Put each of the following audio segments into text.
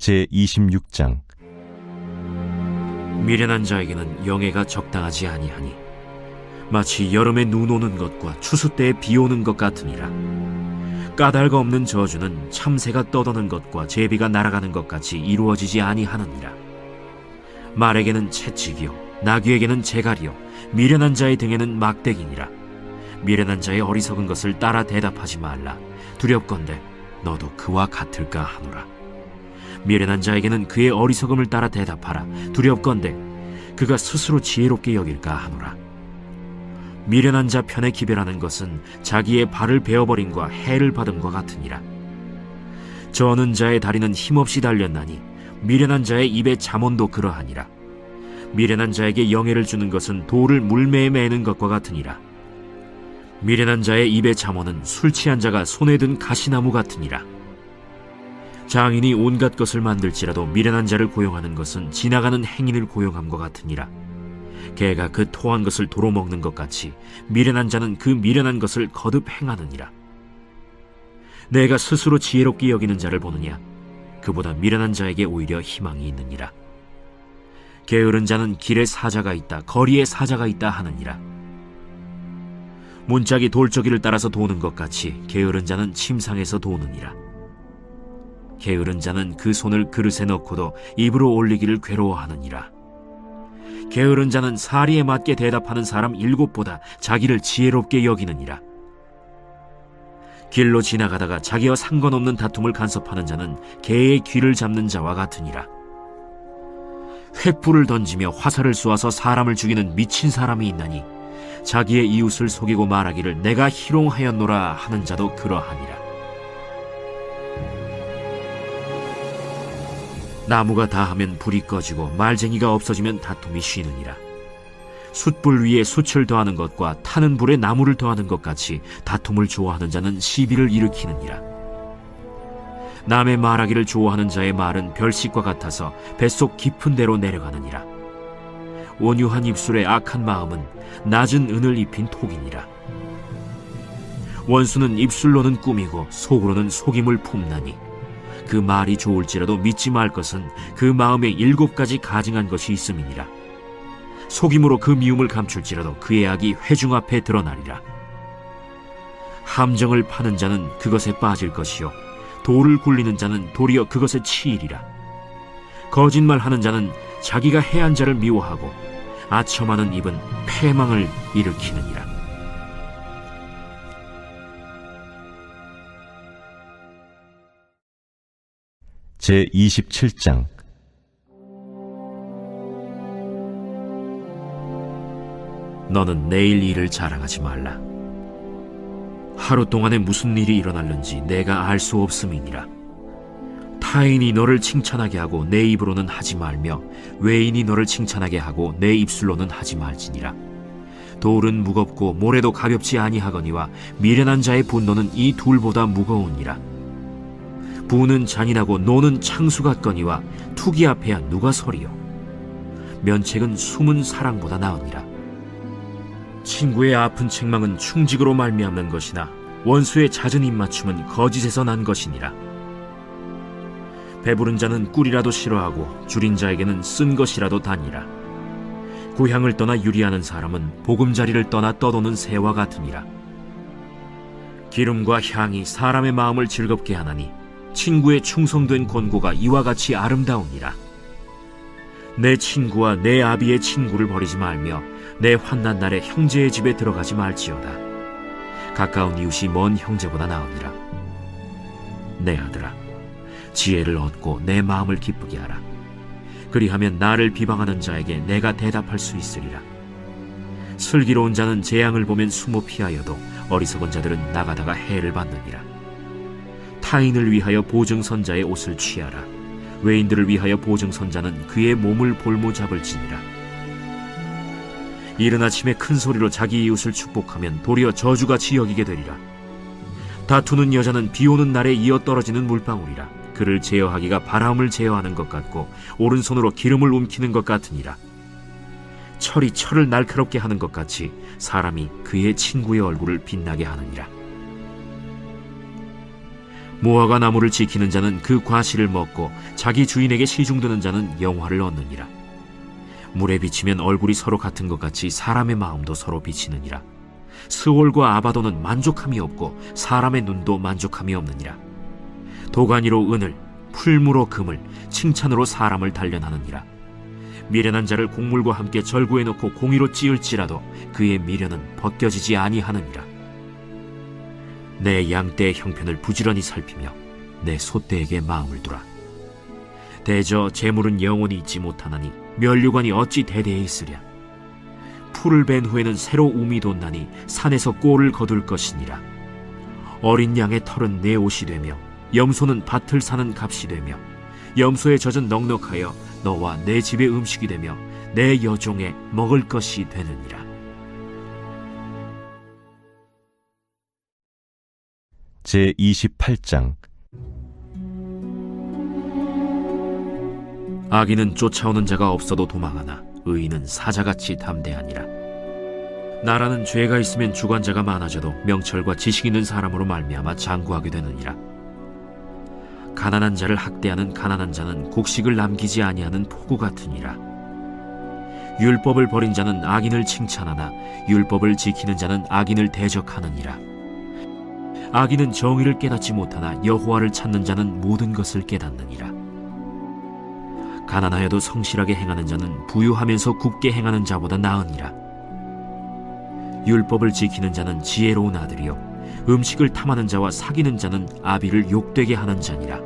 제26장. 미련한 자에게는 영예가 적당하지 아니하니 마치 여름에 눈 오는 것과 추수 때에 비 오는 것 같으니라. 까닭 없는 저주는 참새가 떠도는 것과 제비가 날아가는 것 같이 이루어지지 아니하느니라. 말에게는 채찍이요 나귀에게는 재갈이요 미련한 자의 등에는 막대기니라. 미련한 자의 어리석은 것을 따라 대답하지 말라. 두렵건대 너도 그와 같을까 하노라. 미련한 자에게는 그의 어리석음을 따라 대답하라. 두렵건대 그가 스스로 지혜롭게 여길까 하노라. 미련한 자 편에 기별하는 것은 자기의 발을 베어버림과 해를 받음과 같으니라. 저는 자의 다리는 힘없이 달렸나니 미련한 자의 입에 잠언도 그러하니라. 미련한 자에게 영예를 주는 것은 돌을 물매에 매는 것과 같으니라. 미련한 자의 입에 잠언은 술 취한 자가 손에 든 가시나무 같으니라. 장인이 온갖 것을 만들지라도 미련한 자를 고용하는 것은 지나가는 행인을 고용함과 같으니라. 개가 그 토한 것을 도로 먹는 것 같이 미련한 자는 그 미련한 것을 거듭 행하느니라. 내가 스스로 지혜롭게 여기는 자를 보느냐? 그보다 미련한 자에게 오히려 희망이 있느니라. 게으른 자는 길에 사자가 있다, 거리에 사자가 있다 하느니라. 문짝이 돌저기를 따라서 도는 것 같이 게으른 자는 침상에서 도느니라. 게으른 자는 그 손을 그릇에 넣고도 입으로 올리기를 괴로워하느니라. 게으른 자는 사리에 맞게 대답하는 사람 7보다 자기를 지혜롭게 여기느니라. 길로 지나가다가 자기와 상관없는 다툼을 간섭하는 자는 개의 귀를 잡는 자와 같으니라. 횃불을 던지며 화살을 쏘아서 사람을 죽이는 미친 사람이 있나니 자기의 이웃을 속이고 말하기를 내가 희롱하였노라 하는 자도 그러하니라. 나무가 다하면 불이 꺼지고 말쟁이가 없어지면 다툼이 쉬느니라. 숯불 위에 숯을 더하는 것과 타는 불에 나무를 더하는 것 같이 다툼을 좋아하는 자는 시비를 일으키느니라. 남의 말하기를 좋아하는 자의 말은 별식과 같아서 뱃속 깊은 데로 내려가느니라. 온유한 입술에 악한 마음은 낮은 은을 입힌 톡이니라. 원수는 입술로는 꾸미고 속으로는 속임을 품나니 그 말이 좋을지라도 믿지 말 것은 그 마음에 7가지 가증한 것이 있음이니라. 속임으로 그 미움을 감출지라도 그의 악이 회중 앞에 드러나리라. 함정을 파는 자는 그것에 빠질 것이요 돌을 굴리는 자는 도리어 그것에 치이리라. 거짓말하는 자는 자기가 해한 자를 미워하고 아첨하는 입은 패망을 일으키느니라. 제27장. 너는 내일 일을 자랑하지 말라. 하루 동안에 무슨 일이 일어날는지 내가 알 수 없음이니라. 타인이 너를 칭찬하게 하고 내 입으로는 하지 말며 외인이 너를 칭찬하게 하고 내 입술로는 하지 말지니라. 돌은 무겁고 모래도 가볍지 아니하거니와 미련한 자의 분노는 이 둘보다 무거우니라. 부는 잔인하고 노는 창수 같거니와 투기 앞에야 누가 서리요. 면책은 숨은 사랑보다 나으니라. 친구의 아픈 책망은 충직으로 말미암는 것이나 원수의 잦은 입맞춤은 거짓에서 난 것이니라. 배부른 자는 꿀이라도 싫어하고 줄인 자에게는 쓴 것이라도 다니라. 고향을 떠나 유리하는 사람은 보금자리를 떠나 떠도는 새와 같으니라. 기름과 향이 사람의 마음을 즐겁게 하나니 친구의 충성된 권고가 이와 같이 아름다우니라. 내 친구와 내 아비의 친구를 버리지 말며 내 환난 날에 형제의 집에 들어가지 말지어다. 가까운 이웃이 먼 형제보다 나으니라. 내 아들아, 지혜를 얻고 내 마음을 기쁘게 하라. 그리하면 나를 비방하는 자에게 내가 대답할 수 있으리라. 슬기로운 자는 재앙을 보면 숨어 피하여도 어리석은 자들은 나가다가 해를 받느니라. 타인을 위하여 보증선자의 옷을 취하라. 외인들을 위하여 보증선자는 그의 몸을 볼모 잡을지니라. 이른 아침에 큰 소리로 자기 이웃을 축복하면 도리어 저주같이 여기게 되리라. 다투는 여자는 비 오는 날에 이어 떨어지는 물방울이라. 그를 제어하기가 바람을 제어하는 것 같고 오른손으로 기름을 움키는 것 같으니라. 철이 철을 날카롭게 하는 것 같이 사람이 그의 친구의 얼굴을 빛나게 하느니라. 무화과 나무를 지키는 자는 그 과실을 먹고 자기 주인에게 시중드는 자는 영화를 얻느니라. 물에 비치면 얼굴이 서로 같은 것 같이 사람의 마음도 서로 비치느니라. 스올과 아바도는 만족함이 없고 사람의 눈도 만족함이 없느니라. 도가니로 은을, 풀무로 금을, 칭찬으로 사람을 단련하느니라. 미련한 자를 곡물과 함께 절구해 놓고 공의로 찌을지라도 그의 미련은 벗겨지지 아니하느니라. 내 양떼의 형편을 부지런히 살피며 내 소떼에게 마음을 두라. 대저 재물은 영원히 있지 못하나니 면류관이 어찌 대대에 있으랴. 풀을 벤 후에는 새로 움이 돋나니 산에서 꼴을 거둘 것이니라. 어린 양의 털은 내 옷이 되며 염소는 밭을 사는 값이 되며 염소의 젖은 넉넉하여 너와 내 집의 음식이 되며 내 여종의 먹을 것이 되느니라. 제28장. 악인은 쫓아오는 자가 없어도 도망하나 의인은 사자같이 담대하니라. 나라는 죄가 있으면 주관자가 많아져도 명철과 지식 있는 사람으로 말미암아 장구하게 되느니라. 가난한 자를 학대하는 가난한 자는 곡식을 남기지 아니하는 폭우 같으니라. 율법을 버린 자는 악인을 칭찬하나 율법을 지키는 자는 악인을 대적하느니라. 악인은 정의를 깨닫지 못하나 여호와를 찾는 자는 모든 것을 깨닫느니라. 가난하여도 성실하게 행하는 자는 부유하면서 굽게 행하는 자보다 나으니라. 율법을 지키는 자는 지혜로운 아들이요 음식을 탐하는 자와 사귀는 자는 아비를 욕되게 하는 자니라.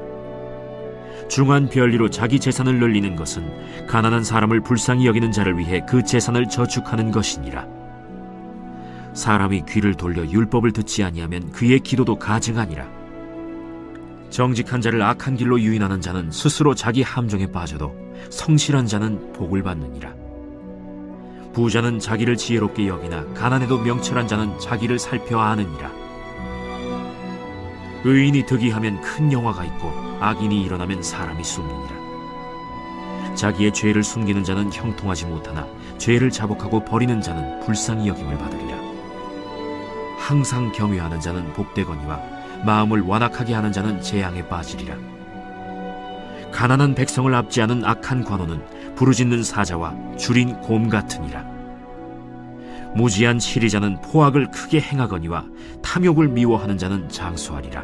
중한 별리로 자기 재산을 늘리는 것은 가난한 사람을 불쌍히 여기는 자를 위해 그 재산을 저축하는 것이니라. 사람이 귀를 돌려 율법을 듣지 아니하면 그의 기도도 가증하니라. 정직한 자를 악한 길로 유인하는 자는 스스로 자기 함정에 빠져도 성실한 자는 복을 받느니라. 부자는 자기를 지혜롭게 여기나 가난해도 명철한 자는 자기를 살펴 아느니라. 의인이 득이하면 큰 영화가 있고 악인이 일어나면 사람이 숨느니라. 자기의 죄를 숨기는 자는 형통하지 못하나 죄를 자복하고 버리는 자는 불쌍히 여김을 받으리라. 항상 경외하는 자는 복되거니와 마음을 완악하게 하는 자는 재앙에 빠지리라. 가난한 백성을 압제하는 악한 관원은 부르짖는 사자와 줄인 곰 같으니라. 무지한 치리자는 포악을 크게 행하거니와 탐욕을 미워하는 자는 장수하리라.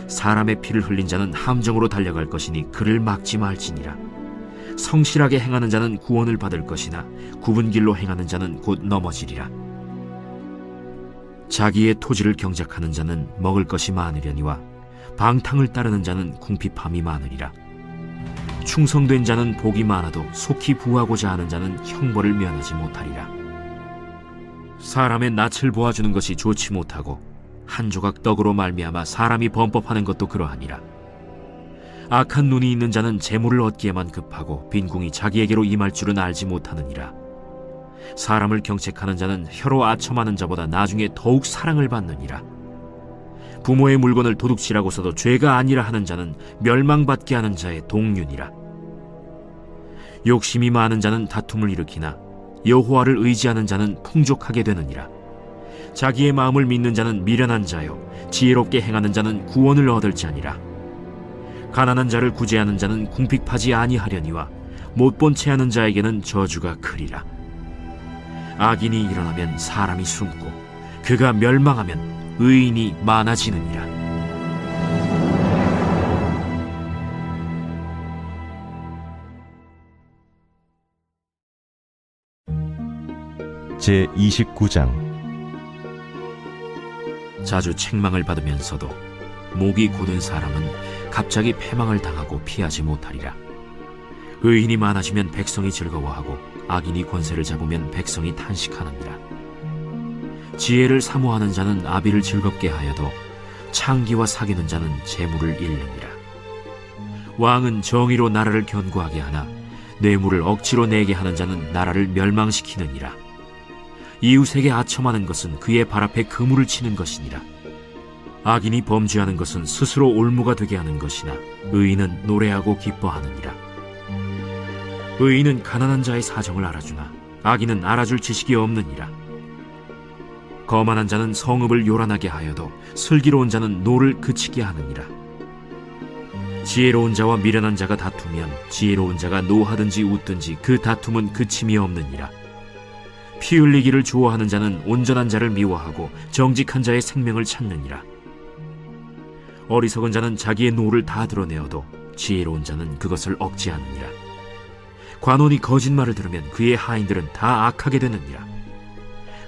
사람의 피를 흘린 자는 함정으로 달려갈 것이니 그를 막지 말지니라. 성실하게 행하는 자는 구원을 받을 것이나 굽은 길로 행하는 자는 곧 넘어지리라. 자기의 토지를 경작하는 자는 먹을 것이 많으려니와 방탕을 따르는 자는 궁핍함이 많으리라. 충성된 자는 복이 많아도 속히 부하고자 하는 자는 형벌을 면하지 못하리라. 사람의 낯을 보아주는 것이 좋지 못하고 한 조각 떡으로 말미암아 사람이 범법하는 것도 그러하니라. 악한 눈이 있는 자는 재물을 얻기에만 급하고 빈궁이 자기에게로 임할 줄은 알지 못하느니라. 사람을 경책하는 자는 혀로 아첨하는 자보다 나중에 더욱 사랑을 받느니라. 부모의 물건을 도둑질하고서도 죄가 아니라 하는 자는 멸망받게 하는 자의 동륜이라. 욕심이 많은 자는 다툼을 일으키나 여호와를 의지하는 자는 풍족하게 되느니라. 자기의 마음을 믿는 자는 미련한 자요 지혜롭게 행하는 자는 구원을 얻을 자니라. 가난한 자를 구제하는 자는 궁핍하지 아니하려니와 못 본 채 하는 자에게는 저주가 크리라. 악인이 일어나면 사람이 숨고 그가 멸망하면 의인이 많아지느니라. 제29장. 자주 책망을 받으면서도 목이 곧은 사람은 갑자기 패망을 당하고 피하지 못하리라. 의인이 많아지면 백성이 즐거워하고 악인이 권세를 잡으면 백성이 탄식하느니라. 지혜를 사모하는 자는 아비를 즐겁게 하여도 창기와 사귀는 자는 재물을 잃느니라. 왕은 정의로 나라를 견고하게 하나 뇌물을 억지로 내게 하는 자는 나라를 멸망시키느니라. 이웃에게 아첨하는 것은 그의 발 앞에 그물을 치는 것이니라. 악인이 범죄하는 것은 스스로 올무가 되게 하는 것이나 의인은 노래하고 기뻐하느니라. 의인은 가난한 자의 사정을 알아주나 악인은 알아줄 지식이 없느니라. 거만한 자는 성읍을 요란하게 하여도 슬기로운 자는 노를 그치게 하느니라. 지혜로운 자와 미련한 자가 다투면 지혜로운 자가 노하든지 웃든지 그 다툼은 그침이 없느니라. 피 흘리기를 좋아하는 자는 온전한 자를 미워하고 정직한 자의 생명을 찾느니라. 어리석은 자는 자기의 노를 다 드러내어도 지혜로운 자는 그것을 억제하느니라. 관원이 거짓말을 들으면 그의 하인들은 다 악하게 되느니라.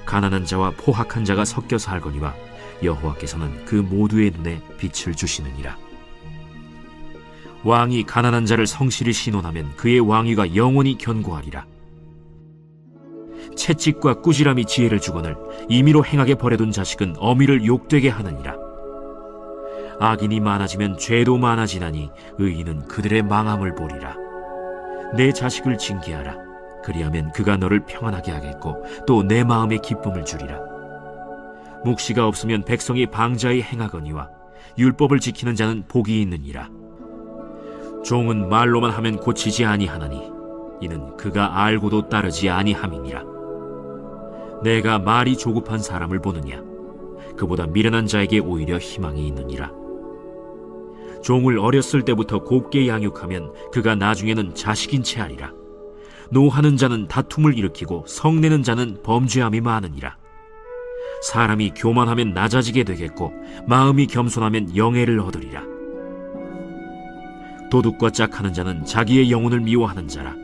가난한 자와 포학한 자가 섞여 살거니와 여호와께서는 그 모두의 눈에 빛을 주시느니라. 왕이 가난한 자를 성실히 신원하면 그의 왕위가 영원히 견고하리라. 채찍과 꾸지람이 지혜를 주거늘 임의로 행하게 버려둔 자식은 어미를 욕되게 하느니라. 악인이 많아지면 죄도 많아지나니 의인은 그들의 망함을 보리라. 내 자식을 징계하라. 그리하면 그가 너를 평안하게 하겠고 또 내 마음에 기쁨을 주리라. 묵시가 없으면 백성이 방자히 행하거니와 율법을 지키는 자는 복이 있느니라. 종은 말로만 하면 고치지 아니하나니 이는 그가 알고도 따르지 아니함이니라. 내가 말이 조급한 사람을 보느냐? 그보다 미련한 자에게 오히려 희망이 있느니라. 종을 어렸을 때부터 곱게 양육하면 그가 나중에는 자식인 채 하리라. 노하는 자는 다툼을 일으키고 성내는 자는 범죄함이 많으니라. 사람이 교만하면 낮아지게 되겠고 마음이 겸손하면 영예를 얻으리라. 도둑과 짝하는 자는 자기의 영혼을 미워하는 자라.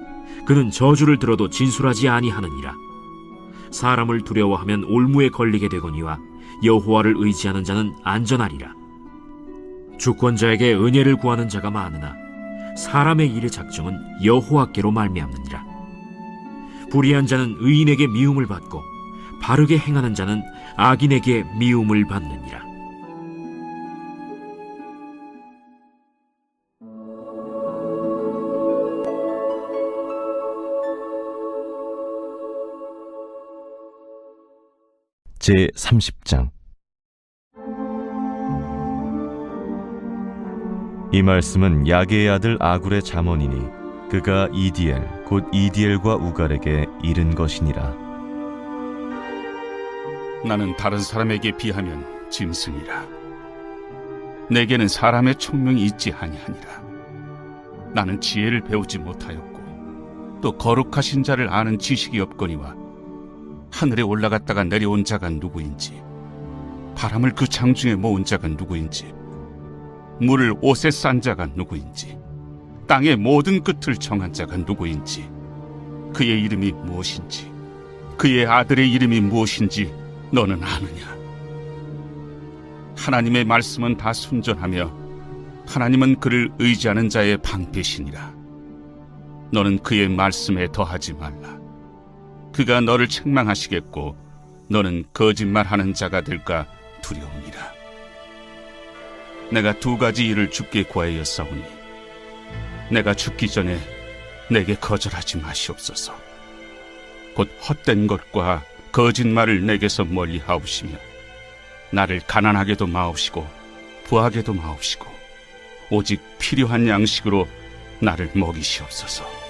그는 저주를 들어도 진술하지 아니하느니라. 사람을 두려워하면 올무에 걸리게 되거니와 여호와를 의지하는 자는 안전하리라. 주권자에게 은혜를 구하는 자가 많으나 사람의 일의 작정은 여호와께로 말미암느니라. 불의한 자는 의인에게 미움을 받고 바르게 행하는 자는 악인에게 미움을 받느니라. 제30장. 이 말씀은 야게의 아들 아굴의 잠언이니 그가 이디엘 곧 이디엘과 우갈에게 이른 것이니라. 나는 다른 사람에게 비하면 짐승이라. 내게는 사람의 총명이 있지 아니하니라. 나는 지혜를 배우지 못하였고 또 거룩하신 자를 아는 지식이 없거니와 하늘에 올라갔다가 내려온 자가 누구인지, 바람을 그 장중에 모은 자가 누구인지, 물을 옷에 싼 자가 누구인지, 땅의 모든 끝을 정한 자가 누구인지, 그의 이름이 무엇인지, 그의 아들의 이름이 무엇인지 너는 아느냐? 하나님의 말씀은 다 순전하며 하나님은 그를 의지하는 자의 방패시니라. 너는 그의 말씀에 더하지 말라. 그가 너를 책망하시겠고 너는 거짓말하는 자가 될까 두려우니라. 내가 두 가지 일을 주께 구하였사오니 내가 죽기 전에 내게 거절하지 마시옵소서. 곧 헛된 것과 거짓말을 내게서 멀리 하옵시며 나를 가난하게도 마옵시고 부하게도 마옵시고 오직 필요한 양식으로 나를 먹이시옵소서.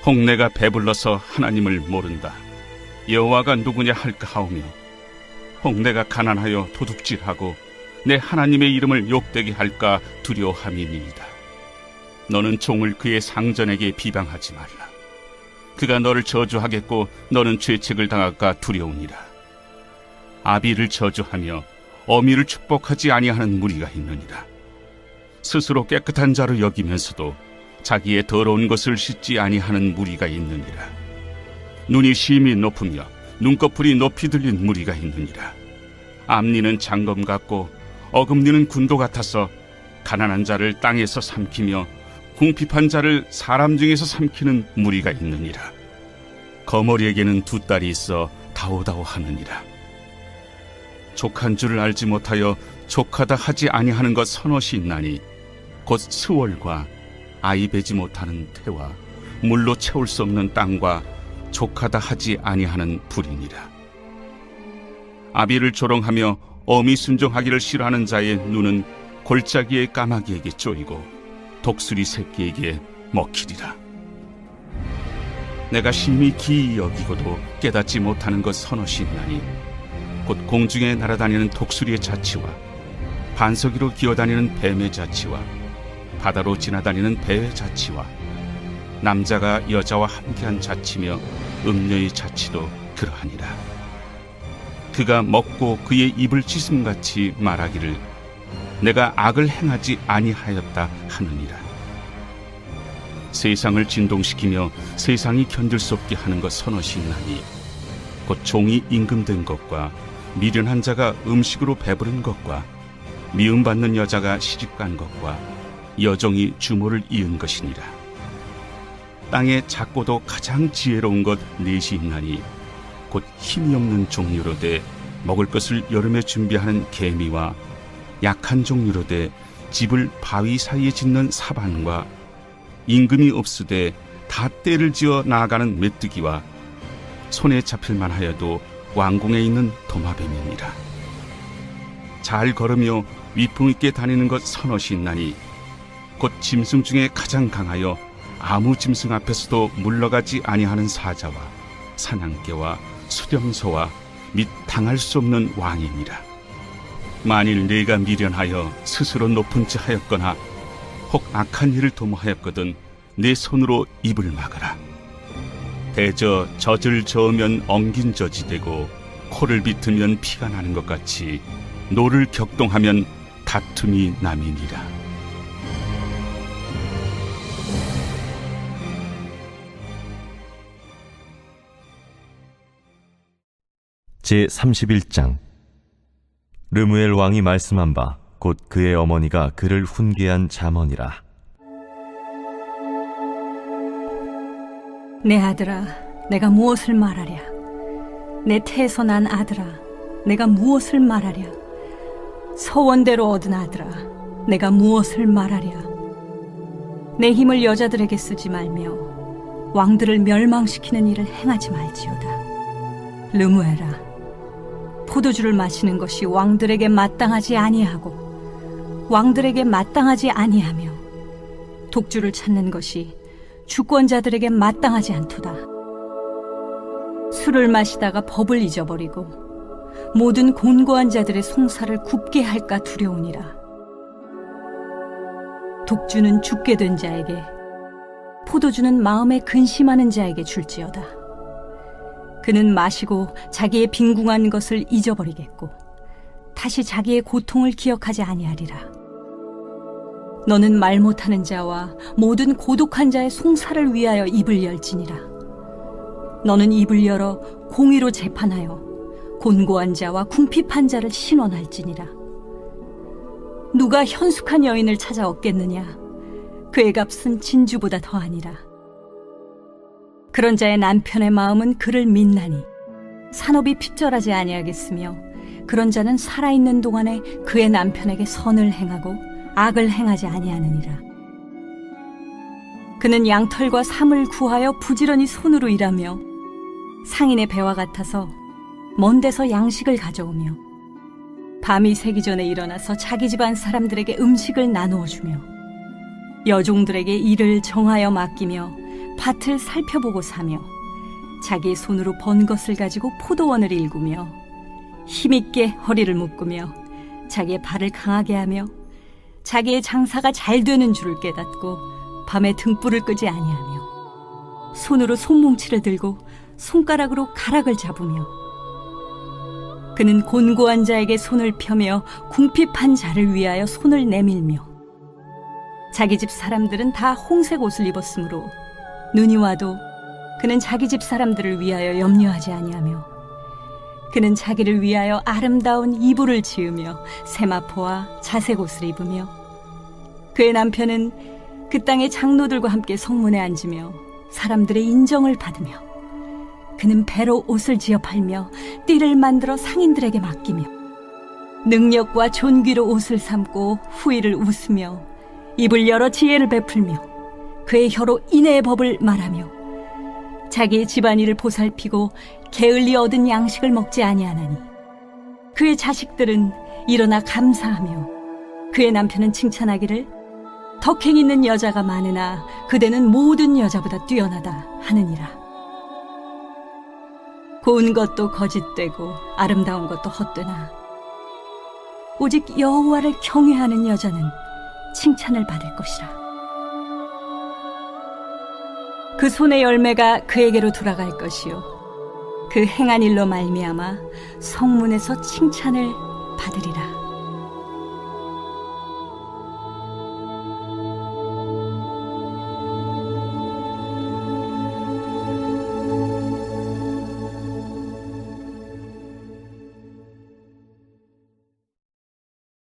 혹 내가 배불러서 하나님을 모른다, 여호와가 누구냐 할까 하오며, 혹 내가 가난하여 도둑질하고 내 하나님의 이름을 욕되게 할까 두려워함이니이다. 너는 종을 그의 상전에게 비방하지 말라. 그가 너를 저주하겠고 너는 죄책을 당할까 두려우니라. 아비를 저주하며 어미를 축복하지 아니하는 무리가 있느니라. 스스로 깨끗한 자로 여기면서도 자기의 더러운 것을 씻지 아니하는 무리가 있느니라. 눈이 심히 높으며 눈꺼풀이 높이 들린 무리가 있느니라. 앞니는 장검 같고 어금니는 군도 같아서 가난한 자를 땅에서 삼키며 궁핍한 자를 사람 중에서 삼키는 무리가 있느니라. 거머리에게는 두 딸이 있어 다오다오 하느니라. 족한 줄을 알지 못하여 족하다 하지 아니하는 것 서넛이 있나니 곧 스월과 아이 베지 못하는 태와 물로 채울 수 없는 땅과 족하다 하지 아니하는 불이니라. 아비를 조롱하며 어미 순종하기를 싫어하는 자의 눈은 골짜기의 까마귀에게 쪼이고 독수리 새끼에게 먹히리라. 내가 심히 기이 여기고도 깨닫지 못하는 것 서너시 있나니 곧 공중에 날아다니는 독수리의 자치와 반석이로 기어다니는 뱀의 자치와 바다로 지나다니는 배의 자치와 남자가 여자와 함께한 자치며 음녀의 자치도 그러하니라. 그가 먹고 그의 입을 찢음같이 말하기를 내가 악을 행하지 아니하였다 하느니라. 세상을 진동시키며 세상이 견딜 수 없게 하는 것 서너시 있나니 곧 종이 임금된 것과 미련한 자가 음식으로 배부른 것과 미움받는 여자가 시집간 것과 여종이 주모를 이은 것이니라. 땅에 작고도 가장 지혜로운 것 넷이 있나니 곧 힘이 없는 종류로 돼 먹을 것을 여름에 준비하는 개미와 약한 종류로 돼 집을 바위 사이에 짓는 사반과 임금이 없으되 다 때를 지어 나아가는 메뚜기와 손에 잡힐만 하여도 왕궁에 있는 도마뱀이니라. 잘 걸으며 위풍 있게 다니는 것 서너시 있나니 곧 짐승 중에 가장 강하여 아무 짐승 앞에서도 물러가지 아니하는 사자와 사냥개와 수렴소와 및 당할 수 없는 왕이니라. 만일 네가 미련하여 스스로 높은 지 하였거나 혹 악한 일을 도모하였거든 내 손으로 입을 막으라. 대저 젖을 저으면 엉긴 젖이 되고 코를 비트면 피가 나는 것 같이 노를 격동하면 다툼이 남이니라. 제31장. 르무엘 왕이 말씀한 바 곧 그의 어머니가 그를 훈계한 잠언이라. 내 아들아, 내가 무엇을 말하랴? 내 태에서 난 아들아, 내가 무엇을 말하랴? 서원대로 얻은 아들아, 내가 무엇을 말하랴? 내 힘을 여자들에게 쓰지 말며 왕들을 멸망시키는 일을 행하지 말지어다. 르무엘아, 포도주를 마시는 것이 왕들에게 마땅하지 아니하고 왕들에게 마땅하지 아니하며 독주를 찾는 것이 주권자들에게 마땅하지 않도다. 술을 마시다가 법을 잊어버리고 모든 곤고한 자들의 송사를 굽게 할까 두려우니라. 독주는 죽게 된 자에게, 포도주는 마음에 근심하는 자에게 줄지어다. 그는 마시고 자기의 빈궁한 것을 잊어버리겠고 다시 자기의 고통을 기억하지 아니하리라. 너는 말 못하는 자와 모든 고독한 자의 송사를 위하여 입을 열지니라. 너는 입을 열어 공의로 재판하여 곤고한 자와 궁핍한 자를 신원할지니라. 누가 현숙한 여인을 찾아 얻겠느냐? 그의 값은 진주보다 더하니라. 그런 자의 남편의 마음은 그를 믿나니 산업이 핍절하지 아니하겠으며 그런 자는 살아있는 동안에 그의 남편에게 선을 행하고 악을 행하지 아니하느니라. 그는 양털과 삼을 구하여 부지런히 손으로 일하며 상인의 배와 같아서 먼 데서 양식을 가져오며 밤이 새기 전에 일어나서 자기 집안 사람들에게 음식을 나누어 주며 여종들에게 일을 정하여 맡기며 밭을 살펴보고 사며 자기의 손으로 번 것을 가지고 포도원을 일구며 힘있게 허리를 묶으며 자기의 발을 강하게 하며 자기의 장사가 잘 되는 줄을 깨닫고 밤에 등불을 끄지 아니하며 손으로 손뭉치를 들고 손가락으로 가락을 잡으며 그는 곤고한 자에게 손을 펴며 궁핍한 자를 위하여 손을 내밀며 자기 집 사람들은 다 홍색 옷을 입었으므로 눈이 와도 그는 자기 집 사람들을 위하여 염려하지 아니하며 그는 자기를 위하여 아름다운 이불을 지으며 세마포와 자색 옷을 입으며 그의 남편은 그 땅의 장로들과 함께 성문에 앉으며 사람들의 인정을 받으며 그는 배로 옷을 지어 팔며 띠를 만들어 상인들에게 맡기며 능력과 존귀로 옷을 삼고 후일을 웃으며 입을 열어 지혜를 베풀며 그의 혀로 인애의 법을 말하며 자기의 집안일을 보살피고 게을리 얻은 양식을 먹지 아니하나니 그의 자식들은 일어나 감사하며 그의 남편은 칭찬하기를 덕행 있는 여자가 많으나 그대는 모든 여자보다 뛰어나다 하느니라. 고운 것도 거짓되고 아름다운 것도 헛되나 오직 여호와를 경외하는 여자는 칭찬을 받을 것이라. 그 손의 열매가 그에게로 돌아갈 것이요 그 행한 일로 말미암아 성문에서 칭찬을 받으리라.